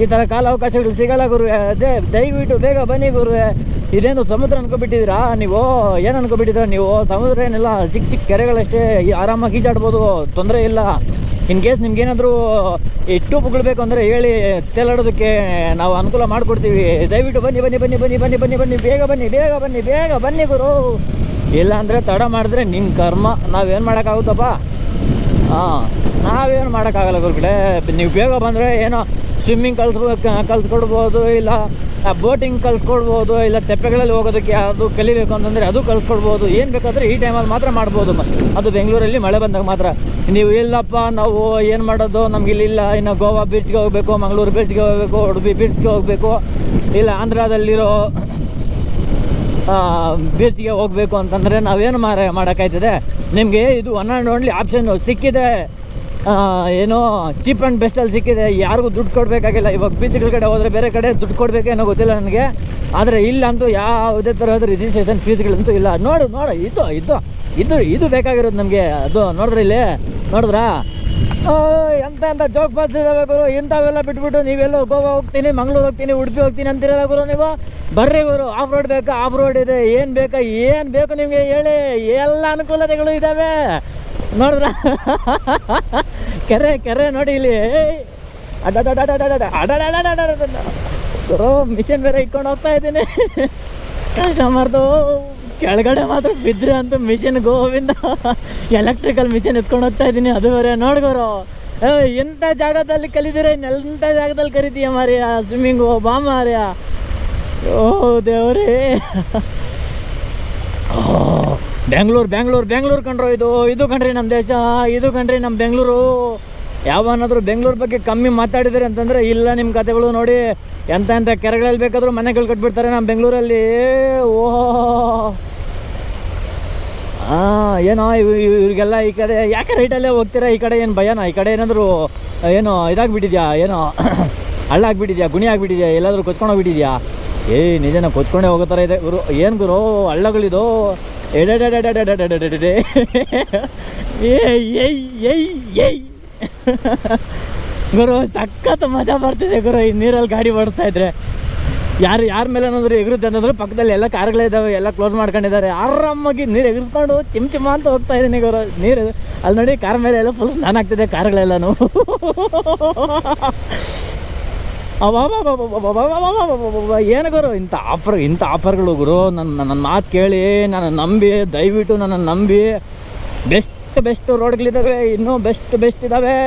ಈ ಥರ ಕಾಲಾವಕಾಶಗಳು ಸಿಗಲ್ಲ ಗುರುವೆ. ಅದೇ ದಯವಿಟ್ಟು ಬೇಗ ಬನ್ನಿ ಗುರುವೆ. ಇದೇನು ಸಮುದ್ರ ಅನ್ಕೊಬಿಟ್ಟಿದ್ದೀರಾ ನೀವು? ಏನು ಅನ್ಕೊಬಿಟ್ಟಿದ್ದೀರಾ ನೀವು? ಸಮುದ್ರ ಏನಿಲ್ಲ, ಚಿಕ್ಕ ಚಿಕ್ಕ ಕೆರೆಗಳಷ್ಟೇ, ಆರಾಮಾಗಿ ಈಜಾಡ್ಬೋದು, ತೊಂದರೆ ಇಲ್ಲ. ಇನ್ ಕೇಸ್ ನಿಮ್ಗೇನಾದರೂ ಈ ಟ್ಯೂಬ್ಗಳು ಬೇಕು ಅಂದರೆ ಹೇಳಿ, ತೇಲಾಡೋದಕ್ಕೆ ನಾವು ಅನುಕೂಲ ಮಾಡಿಕೊಡ್ತೀವಿ. ದಯವಿಟ್ಟು ಬನ್ನಿ ಬನ್ನಿ ಬನ್ನಿ ಬನ್ನಿ ಬನ್ನಿ ಬನ್ನಿ ಬನ್ನಿ ಬೇಗ ಬನ್ನಿ ಬೇಗ ಬನ್ನಿ ಬೇಗ ಬನ್ನಿ ಗುರು. ಇಲ್ಲ ಅಂದರೆ ತಡ ಮಾಡಿದ್ರೆ ನಿಮ್ಮ ಕರ್ಮ, ನಾವೇನು ಮಾಡೋಕ್ಕಾಗುತ್ತಪ್ಪ? ಹಾಂ, ನಾವೇನು ಮಾಡೋಕ್ಕಾಗಲ್ಲ ಗುರುಗಳೇ. ನೀವು ಬೇಗ ಬಂದರೆ ಏನೋ ಸ್ವಿಮ್ಮಿಂಗ್ ಕಲಿಸ್ಕೊಡ್ಬೋದು, ಇಲ್ಲ ಬೋಟಿಂಗ್ ಕಲಿಸ್ಕೊಡ್ಬೋದು, ಇಲ್ಲ ತೆಪ್ಪೆಗಳಲ್ಲಿ ಹೋಗೋದಕ್ಕೆ ಅದು ಕಲಿಬೇಕು ಅಂತಂದರೆ ಅದು ಕಲಿಸ್ಕೊಡ್ಬೋದು. ಏನು ಬೇಕಾದರೆ ಈ ಟೈಮಲ್ಲಿ ಮಾತ್ರ ಮಾಡ್ಬೋದು. ಅದು ಬೆಂಗಳೂರಲ್ಲಿ ಮಳೆ ಬಂದಾಗ ಮಾತ್ರ. ನೀವು ಇಲ್ಲಪ್ಪ ನಾವು ಏನು ಮಾಡೋದು, ನಮ್ಗೆ ಇಲ್ಲಿಲ್ಲ, ಇನ್ನು ಗೋವಾ ಬೀಚ್ಗೆ ಹೋಗಬೇಕು, ಮಂಗಳೂರು ಬೀಚ್ಗೆ ಹೋಗಬೇಕು, ಉಡುಪಿ ಬೀಚ್ಗೆ ಹೋಗಬೇಕು, ಇಲ್ಲ ಆಂಧ್ರದಲ್ಲಿರೋ ಬೀಚ್ಗೆ ಹೋಗಬೇಕು ಅಂತಂದರೆ ನಾವೇನು ಮಾಡೋಕ್ಕಾಯ್ತದೆ? ನಿಮಗೆ ಇದು ಒನ್ ಆ್ಯಂಡ್ ಓನ್ಲಿ ಆಪ್ಷನ್ ಸಿಕ್ಕಿದೆ. ಏನೋ ಚೀಪ್ ಆ್ಯಂಡ್ ಬೆಸ್ಟಲ್ಲಿ ಸಿಕ್ಕಿದೆ. ಯಾರಿಗೂ ದುಡ್ಡು ಕೊಡಬೇಕಾಗಿಲ್ಲ. ಇವಾಗ ಬೀಚ್ಗಳ ಕಡೆ ಹೋದರೆ ಬೇರೆ ಕಡೆ ದುಡ್ಡು ಕೊಡಬೇಕೇನೋ ಗೊತ್ತಿಲ್ಲ ನನಗೆ. ಆದರೆ ಇಲ್ಲಂತೂ ಯಾವುದೇ ಥರದ ರಿಜಿಸ್ಟ್ರೇಷನ್ ಫೀಸ್ಗಳಂತೂ ಇಲ್ಲ. ನೋಡು ಇದು ಇದು ಇದು ಇದು ಬೇಕಾಗಿರೋದು ನಮಗೆ. ಅದು ನೋಡಿದ್ರೆ ಇಲ್ಲಿ ನೋಡಿದ್ರಾ, ಎಂತ ಜೋಕ್ ಪಾಸ್ ಇದಾವೆ ಗುರು. ಇಂಥವೆಲ್ಲ ಬಿಟ್ಬಿಟ್ಟು ನೀವೆಲ್ಲೋ ಗೋವಾ ಹೋಗ್ತೀನಿ, ಮಂಗಳೂರು ಹೋಗ್ತೀನಿ, ಉಡುಪಿ ಹೋಗ್ತೀನಿ ಅಂತಿರಲ್ಲ ಗುರು ನೀವು. ಬರ್ರಿ ಗುರು, ಆಫ್ ರೋಡ್ ಬೇಕಾ? ಆಫ್ ರೋಡ್ ಇದೆ. ಏನು ಬೇಕು ನಿಮಗೆ ಹೇಳಿ, ಎಲ್ಲ ಅನುಕೂಲತೆಗಳು ಇದ್ದಾವೆ. ನೋಡಿದ್ರ ಕೆರೆ ನೋಡಿ ಇಲ್ಲಿ. ಗುರು ಮಿಷನ್ ಬೇರೆ ಇಟ್ಕೊಂಡು ಹೋಗ್ತಾ ಇದ್ದೀನಿ. ಕಸ್ಟಮರ್ದು ಕೆಳಗಡೆ ಮಾತ್ರ ಬಿದ್ದರೆ ಅಂತ ಮಿಷನ್ ಗೋವಿಂದ ಎಲೆಕ್ಟ್ರಿಕಲ್ ಮಿಷನ್ ಎತ್ಕೊಂಡು ಹೋಗ್ತಾ ಇದ್ದೀನಿ. ಅದು ಬೇರೆ ನೋಡ್ಗೋರು. ಎಂಥ ಜಾಗದಲ್ಲಿ ಕಲಿತೀರ, ಎಂಥ ಜಾಗದಲ್ಲಿ ಕರಿತೀಯ ಮಾರಿಯ ಸ್ವಿಮ್ಮಿಂಗು ಬಾ ಮಾರಿಯ. ಓ ದೇವ್ರೇ, ಬೆಂಗಳೂರು ಕಂಡ್ರು. ಇದು ಕಣ್ರಿ ನಮ್ಮ ದೇಶ, ಇದು ಕಣ್ರಿ ನಮ್ಮ ಬೆಂಗಳೂರು. ಯಾವನಾದರೂ ಬೆಂಗಳೂರು ಬಗ್ಗೆ ಕಮ್ಮಿ ಮಾತಾಡಿದರೆ ಅಂತಂದರೆ ಇಲ್ಲ ನಿಮ್ಮ ಕತೆಗಳು ನೋಡಿ. ಎಂಥ ಕೆರೆಗಳಲ್ಲಿ ಬೇಕಾದರೂ ಮನೆಗಳು ಕಟ್ಬಿಡ್ತಾರೆ ನಮ್ಮ ಬೆಂಗಳೂರಲ್ಲಿ. ಓಹೋ ಏನೋ ಇವ್ರಿಗೆಲ್ಲ ಈ ಕಡೆ ಯಾಕೆ ರೈಟಲ್ಲೇ ಹೋಗ್ತೀರಾ? ಈ ಕಡೆ ಏನು ಭಯನಾ? ಈ ಕಡೆ ಏನಾದರೂ ಏನೋ ಇದಾಗ್ಬಿಟ್ಟಿದ್ಯಾ, ಏನೋ ಹಳ್ಳ ಆಗಿಬಿಟ್ಟಿದ್ಯಾ, ಗುಣಿ ಆಗಿಬಿಟ್ಟಿದ್ಯಾ, ಎಲ್ಲಾದರೂ ಕೊಚ್ಕೊಂಡೋಗ್ಬಿಟ್ಟಿದ್ಯಾ? ನಿಜನ ಕೊಚ್ಕೊಂಡೇ ಹೋಗೋ ಥರ ಇದೆ ಗುರು. ಏನು ಗುರು ಹಳ್ಳಗಳಿದು? ಗುರು ಸಖತ್ ಮಜಾ ಬರ್ತಿದೆ ಗುರು ಈ ನೀರಲ್ಲಿ ಗಾಡಿ ಓಡಿಸ್ತಾ ಇದ್ರೆ. ಯಾರ ಮೇಲೆ ಏನಾದರೂ ಎಗರುತ್ತೆ ಅಂತಂದ್ರೆ ಪಕ್ಕದಲ್ಲಿ ಎಲ್ಲ ಕಾರ್ಗಳೇ ಇದ್ದಾವೆ, ಎಲ್ಲ ಕ್ಲೋಸ್ ಮಾಡ್ಕೊಂಡಿದ್ದಾರೆ. ಆರಾಮಾಗಿ ನೀರು ಎಗರಿಸ್ಕೊಂಡು ಚಿಮ್ ಅಂತ ಹೋಗ್ತಾ ಇದ್ದೀನಿ ಗುರು. ನೀರು ಅಲ್ಲಿ ನೋಡಿ, ಕಾರ್ ಮೇಲೆ ಎಲ್ಲ ಫುಲ್ ಸ್ನಾನ ಆಗ್ತಿದೆ ಕಾರುಗಳೆಲ್ಲನೂ. ಏನು ಗುರು ಇಂಥ ಆಫರ್ಗಳು ಗುರು. ನನ್ನ ಮಾತು ಕೇಳಿ, ನನ್ನ ನಂಬಿ, ದಯವಿಟ್ಟು ನನ್ನನ್ನು ನಂಬಿ. ಬೆಸ್ಟ್ ರೋಡ್ಗಳಿದ್ದಾವೆ, ಇನ್ನೂ ಬೆಸ್ಟ್ ಇದ್ದಾವೆ.